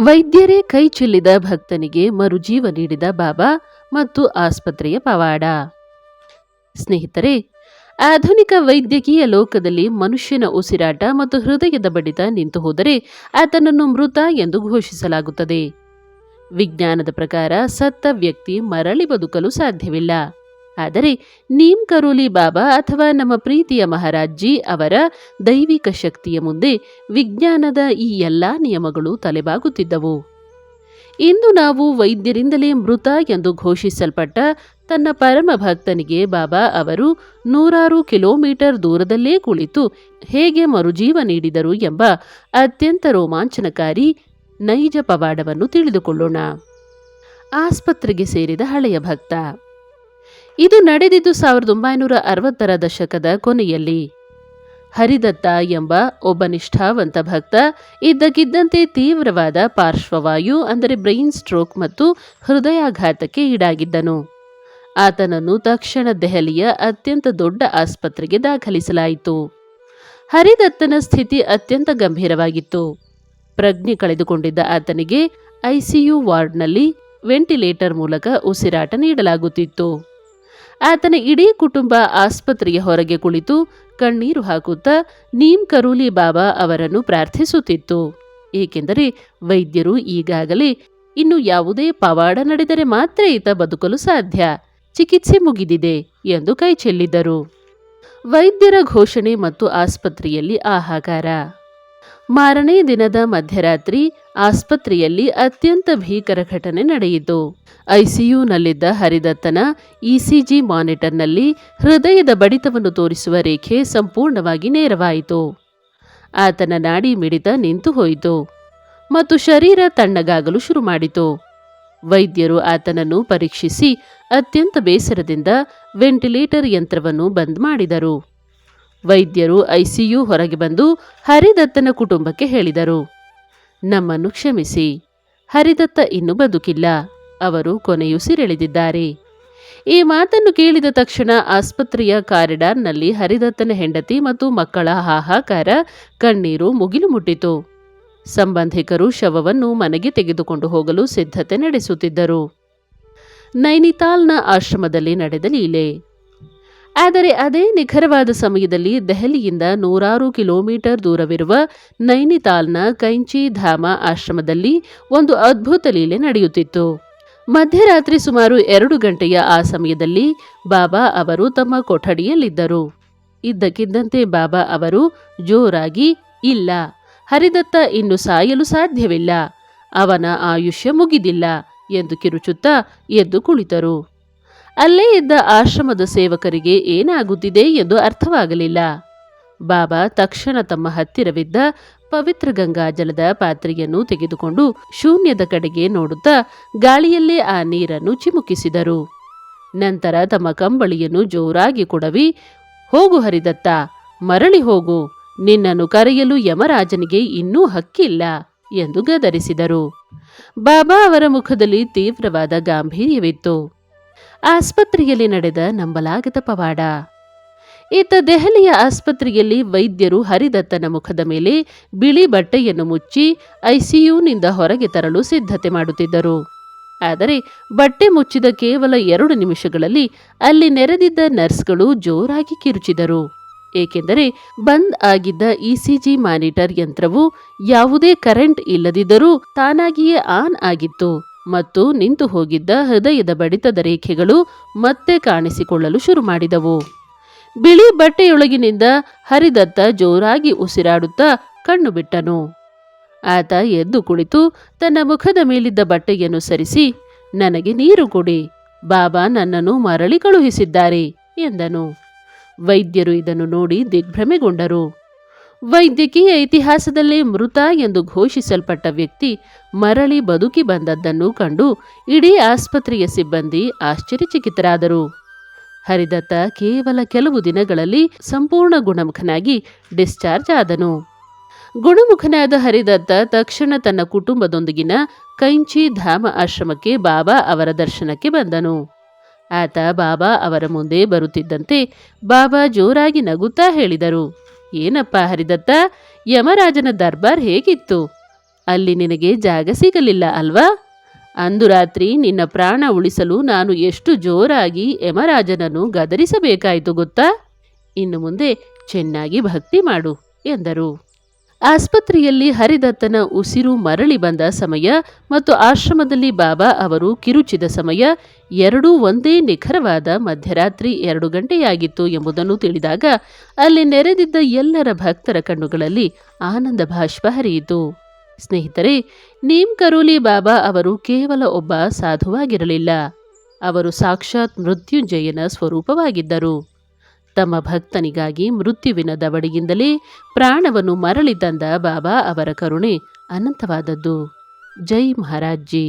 ವೈದ್ಯರೇ ಕೈ ಚೆಲ್ಲಿದ ಭಕ್ತನಿಗೆ ಮರುಜೀವ ನೀಡಿದ ಬಾಬಾ ಮತ್ತು ಆಸ್ಪತ್ರೆಯ ಪವಾಡ. ಸ್ನೇಹಿತರೆ, ಆಧುನಿಕ ವೈದ್ಯಕೀಯ ಲೋಕದಲ್ಲಿ ಮನುಷ್ಯನ ಉಸಿರಾಟ ಮತ್ತು ಹೃದಯದ ಬಡಿತ ನಿಂತು ಹೋದರೆ ಆತನನ್ನು ಮೃತ ಎಂದು ಘೋಷಿಸಲಾಗುತ್ತದೆ. ವಿಜ್ಞಾನದ ಪ್ರಕಾರ ಸತ್ತ ವ್ಯಕ್ತಿ ಮರಳಿ ಬದುಕಲು ಸಾಧ್ಯವಿಲ್ಲ. ಆದರೆ ನೀಮ್ ಕರೋಲಿ ಬಾಬಾ ಅಥವಾ ನಮ್ಮ ಪ್ರೀತಿಯ ಮಹಾರಾಜ್ಜಿ ಅವರ ದೈವಿಕ ಶಕ್ತಿಯ ಮುಂದೆ ವಿಜ್ಞಾನದ ಈ ಎಲ್ಲಾ ನಿಯಮಗಳು ತಲೆಬಾಗುತ್ತಿದ್ದವು. ಇಂದು ನಾವು ವೈದ್ಯರಿಂದಲೇ ಮೃತ ಎಂದು ಘೋಷಿಸಲ್ಪಟ್ಟ ತನ್ನ ಪರಮ ಭಕ್ತನಿಗೆ ಬಾಬಾ ಅವರು ನೂರಾರು ಕಿಲೋಮೀಟರ್ ದೂರದಲ್ಲೇ ಕುಳಿತು ಹೇಗೆ ಮರುಜೀವ ನೀಡಿದರು ಎಂಬ ಅತ್ಯಂತ ರೋಮಾಂಚನಕಾರಿ ನೈಜ ಪವಾಡವನ್ನು ತಿಳಿದುಕೊಳ್ಳೋಣ. ಆಸ್ಪತ್ರೆಗೆ ಸೇರಿದ ಹಳೆಯ ಭಕ್ತ. ಇದು ನಡೆದಿದ್ದು 1960ರ ದಶಕದ ಕೊನೆಯಲ್ಲಿ. ಹರಿದತ್ತ ಎಂಬ ಒಬ್ಬ ನಿಷ್ಠಾವಂತ ಭಕ್ತ ಇದ್ದಕ್ಕಿದ್ದಂತೆ ತೀವ್ರವಾದ ಪಾರ್ಶ್ವವಾಯು ಅಂದರೆ ಬ್ರೈನ್ ಸ್ಟ್ರೋಕ್ ಮತ್ತು ಹೃದಯಾಘಾತಕ್ಕೆ ಈಡಾಗಿದ್ದನು. ಆತನನ್ನು ತಕ್ಷಣ ದೆಹಲಿಯ ಅತ್ಯಂತ ದೊಡ್ಡ ಆಸ್ಪತ್ರೆಗೆ ದಾಖಲಿಸಲಾಯಿತು. ಹರಿದತ್ತನ ಸ್ಥಿತಿ ಅತ್ಯಂತ ಗಂಭೀರವಾಗಿತ್ತು. ಪ್ರಜ್ಞೆ ಕಳೆದುಕೊಂಡಿದ್ದ ಆತನಿಗೆ ಐಸಿಯು ವಾರ್ಡ್ನಲ್ಲಿ ವೆಂಟಿಲೇಟರ್ ಮೂಲಕ ಉಸಿರಾಟ ನೀಡಲಾಗುತ್ತಿತ್ತು. ಆತನ ಇಡೀ ಕುಟುಂಬ ಆಸ್ಪತ್ರೆಯ ಹೊರಗೆ ಕುಳಿತು ಕಣ್ಣೀರು ಹಾಕುತ್ತಾ ನೀಮ್ ಕರೋಲಿ ಬಾಬಾ ಅವರನ್ನು ಪ್ರಾರ್ಥಿಸುತ್ತಿತ್ತು. ಏಕೆಂದರೆ ವೈದ್ಯರು ಈಗಾಗಲೇ ಇನ್ನು ಯಾವುದೇ ಪವಾಡ ನಡೆದರೆ ಮಾತ್ರ ಈತ ಬದುಕಲು ಸಾಧ್ಯ, ಚಿಕಿತ್ಸೆ ಮುಗಿದಿದೆ ಎಂದು ಕೈ ಚೆಲ್ಲಿದ್ದರು. ವೈದ್ಯರ ಘೋಷಣೆ ಮತ್ತು ಆಸ್ಪತ್ರೆಯಲ್ಲಿ ಹಾಹಾಕಾರ. ಮಾರನೇ ದಿನದ ಮಧ್ಯರಾತ್ರಿ ಆಸ್ಪತ್ರೆಯಲ್ಲಿ ಅತ್ಯಂತ ಭೀಕರ ಘಟನೆ ನಡೆಯಿತು. ಐಸಿಯುನಲ್ಲಿದ್ದ ಹರಿದತ್ತನ ಇಸಿಜಿ ಮಾನಿಟರ್ನಲ್ಲಿ ಹೃದಯದ ಬಡಿತವನ್ನು ತೋರಿಸುವ ರೇಖೆ ಸಂಪೂರ್ಣವಾಗಿ ನೇರವಾಯಿತು. ಆತನ ನಾಡಿ ಮಿಡಿತ ನಿಂತು ಹೋಯಿತು ಮತ್ತು ಶರೀರ ತಣ್ಣಗಾಗಲು ಶುರು ಮಾಡಿತು. ವೈದ್ಯರು ಆತನನ್ನು ಪರೀಕ್ಷಿಸಿ ಅತ್ಯಂತ ಬೇಸರದಿಂದ ವೆಂಟಿಲೇಟರ್ ಯಂತ್ರವನ್ನು ಬಂದ್ ಮಾಡಿದರು. ವೈದ್ಯರು ಐಸಿಯು ಹೊರಗೆ ಬಂದು ಹರಿದತ್ತನ ಕುಟುಂಬಕ್ಕೆ ಹೇಳಿದರು, ನಮ್ಮನ್ನು ಕ್ಷಮಿಸಿ, ಹರಿದತ್ತ ಇನ್ನು ಬದುಕಿಲ್ಲ, ಅವರು ಕೊನೆಯುಸಿರೆಳೆದಿದ್ದಾರೆ. ಈ ಮಾತನ್ನು ಕೇಳಿದ ತಕ್ಷಣ ಆಸ್ಪತ್ರೆಯ ಕಾರಿಡಾರ್ನಲ್ಲಿ ಹರಿದತ್ತನ ಹೆಂಡತಿ ಮತ್ತು ಮಕ್ಕಳ ಹಾಹಾಕಾರ, ಕಣ್ಣೀರು ಮುಗಿಲು ಮುಟ್ಟಿತು. ಸಂಬಂಧಿಕರು ಶವವನ್ನು ಮನೆಗೆ ತೆಗೆದುಕೊಂಡು ಹೋಗಲು ಸಿದ್ಧತೆ ನಡೆಸುತ್ತಿದ್ದರು. ನೈನಿತಾಲ್ನ ಆಶ್ರಮದಲ್ಲಿ ನಡೆದ ಲೀಲೆ. ಆದರೆ ಅದೇ ನಿಖರವಾದ ಸಮಯದಲ್ಲಿ ದೆಹಲಿಯಿಂದ ನೂರಾರು ಕಿಲೋಮೀಟರ್ ದೂರವಿರುವ ನೈನಿತಾಲ್ನ ಕೈಂಚಿ ಧಾಮ ಆಶ್ರಮದಲ್ಲಿ ಒಂದು ಅದ್ಭುತ ಲೀಲೆ ನಡೆಯುತ್ತಿತ್ತು. ಮಧ್ಯರಾತ್ರಿ ಸುಮಾರು 2 ಗಂಟೆಯ ಆ ಸಮಯದಲ್ಲಿ ಬಾಬಾ ಅವರು ತಮ್ಮ ಕೊಠಡಿಯಲ್ಲಿದ್ದರು. ಇದ್ದಕ್ಕಿದ್ದಂತೆ ಬಾಬಾ ಅವರು ಜೋರಾಗಿ, ಇಲ್ಲ, ಹರಿದತ್ತ ಇನ್ನು ಸಾಯಲು ಸಾಧ್ಯವಿಲ್ಲ, ಅವನ ಆಯುಷ್ಯ ಮುಗಿದಿಲ್ಲ ಎಂದು ಕಿರುಚುತ್ತಾ ಎದ್ದು ಕುಳಿತರು. ಅಲ್ಲೇ ಇದ್ದ ಆಶ್ರಮದ ಸೇವಕರಿಗೆ ಏನಾಗುತ್ತಿದೆ ಎಂದು ಅರ್ಥವಾಗಲಿಲ್ಲ. ಬಾಬಾ ತಕ್ಷಣ ತಮ್ಮ ಹತ್ತಿರವಿದ್ದ ಪವಿತ್ರ ಗಂಗಾಜಲದ ಪಾತ್ರೆಯನ್ನು ತೆಗೆದುಕೊಂಡು ಶೂನ್ಯದ ಕಡೆಗೆ ನೋಡುತ್ತಾ ಗಾಳಿಯಲ್ಲೇ ಆ ನೀರನ್ನು ಚಿಮುಕಿಸಿದರು. ನಂತರ ತಮ್ಮ ಕಂಬಳಿಯನ್ನು ಜೋರಾಗಿ ಕೊಡವಿ, ಹೋಗು ಹರಿದತ್ತ, ಮರಳಿ ಹೋಗು, ನಿನ್ನನ್ನು ಕರೆಯಲು ಯಮರಾಜನಿಗೆ ಇನ್ನೂ ಹಕ್ಕಿಲ್ಲ ಎಂದು ಗದರಿಸಿದರು. ಬಾಬಾ ಅವರ ಮುಖದಲ್ಲಿ ತೀವ್ರವಾದ ಗಾಂಭೀರ್ಯವಿತ್ತು. ಆಸ್ಪತ್ರೆಯಲ್ಲಿ ನಡೆದ ನಂಬಲಾಗದ ಪವಾಡ. ಈತ ದೆಹಲಿಯ ಆಸ್ಪತ್ರೆಯಲ್ಲಿ ವೈದ್ಯರು ಹರಿದತ್ತನ ಮುಖದ ಮೇಲೆ ಬಿಳಿ ಬಟ್ಟೆಯನ್ನು ಮುಚ್ಚಿ ಐಸಿಯುನಿಂದ ಹೊರಗೆ ತರಲು ಸಿದ್ಧತೆ ಮಾಡುತ್ತಿದ್ದರು. ಆದರೆ ಬಟ್ಟೆ ಮುಚ್ಚಿದ ಕೇವಲ 2 ನಿಮಿಷಗಳಲ್ಲಿ ಅಲ್ಲಿ ನೆರೆದಿದ್ದ ನರ್ಸ್ಗಳು ಜೋರಾಗಿ ಕಿರುಚಿದರು. ಏಕೆಂದರೆ ಬಂದ್ ಆಗಿದ್ದ ಇಸಿಜಿ ಮಾನಿಟರ್ ಯಂತ್ರವು ಯಾವುದೇ ಕರೆಂಟ್ ಇಲ್ಲದಿದ್ದರೂ ತಾನಾಗಿಯೇ ಆನ್ ಆಗಿತ್ತು ಮತ್ತು ನಿಂತು ಹೋಗಿದ್ದ ಹೃದಯದ ಬಡಿತದ ರೇಖೆಗಳು ಮತ್ತೆ ಕಾಣಿಸಿಕೊಳ್ಳಲು ಶುರು ಮಾಡಿದವು. ಬಿಳಿ ಬಟ್ಟೆಯೊಳಗಿನಿಂದ ಹರಿದತ್ತ ಜೋರಾಗಿ ಉಸಿರಾಡುತ್ತಾ ಕಣ್ಣು ಬಿಟ್ಟನು. ಆತ ಎದ್ದು ಕುಳಿತು ತನ್ನ ಮುಖದ ಮೇಲಿದ್ದ ಬಟ್ಟೆಯನ್ನು ಸರಿಸಿ, ನನಗೆ ನೀರು ಕೊಡಿ, ಬಾಬಾ ನನ್ನನ್ನು ಮರಳಿ ಕಳುಹಿಸಿದ್ದಾರೆ ಎಂದನು. ವೈದ್ಯರು ಇದನ್ನು ನೋಡಿ ದಿಗ್ಭ್ರಮೆಗೊಂಡರು. ವೈದ್ಯಕೀಯ ಇತಿಹಾಸದಲ್ಲೇ ಮೃತ ಎಂದು ಘೋಷಿಸಲ್ಪಟ್ಟ ವ್ಯಕ್ತಿ ಮರಳಿ ಬದುಕಿ ಬಂದದ್ದನ್ನು ಕಂಡು ಇಡೀ ಆಸ್ಪತ್ರೆಯ ಸಿಬ್ಬಂದಿ ಆಶ್ಚರ್ಯಚಕಿತರಾದರು. ಹರಿದತ್ತ ಕೇವಲ ಕೆಲವು ದಿನಗಳಲ್ಲಿ ಸಂಪೂರ್ಣ ಗುಣಮುಖನಾಗಿ ಡಿಸ್ಚಾರ್ಜ್ ಆದನು. ಗುಣಮುಖನಾದ ಹರಿದತ್ತ ತಕ್ಷಣ ತನ್ನ ಕುಟುಂಬದೊಂದಿಗಿನ ಕೈಂಚಿ ಧಾಮ ಆಶ್ರಮಕ್ಕೆ ಬಾಬಾ ಅವರ ದರ್ಶನಕ್ಕೆ ಬಂದನು. ಆತ ಬಾಬಾ ಅವರ ಮುಂದೆ ಬರುತ್ತಿದ್ದಂತೆ ಬಾಬಾ ಜೋರಾಗಿ ನಗುತ್ತಾ ಹೇಳಿದರು, ಏನಪ್ಪ ಹರಿದತ್ತ, ಯಮರಾಜನ ದರ್ಬಾರ್ ಹೇಗಿತ್ತು? ಅಲ್ಲಿ ನಿನಗೆ ಜಾಗ ಸಿಗಲಿಲ್ಲ ಅಲ್ವಾ? ಅಂದು ರಾತ್ರಿ ನಿನ್ನ ಪ್ರಾಣ ಉಳಿಸಲು ನಾನು ಎಷ್ಟು ಜೋರಾಗಿ ಯಮರಾಜನನ್ನು ಗದರಿಸಬೇಕಾಯಿತು ಗೊತ್ತಾ? ಇನ್ನು ಮುಂದೆ ಚೆನ್ನಾಗಿ ಭಕ್ತಿ ಮಾಡು ಎಂದರು. ಆಸ್ಪತ್ರೆಯಲ್ಲಿ ಹರಿದತ್ತನ ಉಸಿರು ಮರಳಿ ಬಂದ ಸಮಯ ಮತ್ತು ಆಶ್ರಮದಲ್ಲಿ ಬಾಬಾ ಅವರು ಕಿರುಚಿದ ಸಮಯ ಎರಡೂ ಒಂದೇ ನಿಖರವಾದ ಮಧ್ಯರಾತ್ರಿ 2 ಗಂಟೆಯಾಗಿತ್ತು ಎಂಬುದನ್ನು ತಿಳಿದಾಗ ಅಲ್ಲಿ ನೆರೆದಿದ್ದ ಎಲ್ಲರ ಭಕ್ತರ ಕಣ್ಣುಗಳಲ್ಲಿ ಆನಂದ ಬಾಷ್ಪ ಹರಿಯಿತು. ಸ್ನೇಹಿತರೆ, ನೀಮ್ ಕರೋಲಿ ಬಾಬಾ ಅವರು ಕೇವಲ ಒಬ್ಬ ಸಾಧುವಾಗಿರಲಿಲ್ಲ. ಅವರು ಸಾಕ್ಷಾತ್ ಮೃತ್ಯುಂಜಯನ ಸ್ವರೂಪವಾಗಿದ್ದರು. ತಮ್ಮ ಭಕ್ತನಿಗಾಗಿ ಮೃತ್ಯುವಿನ ದವಡಿಯಿಂದಲೇ ಪ್ರಾಣವನ್ನು ಮರಳಿ ತಂದ ಬಾಬಾ ಅವರ ಕರುಣೆ ಅನಂತವಾದದ್ದು. ಜೈ ಮಹಾರಾಜ್ ಜಿ.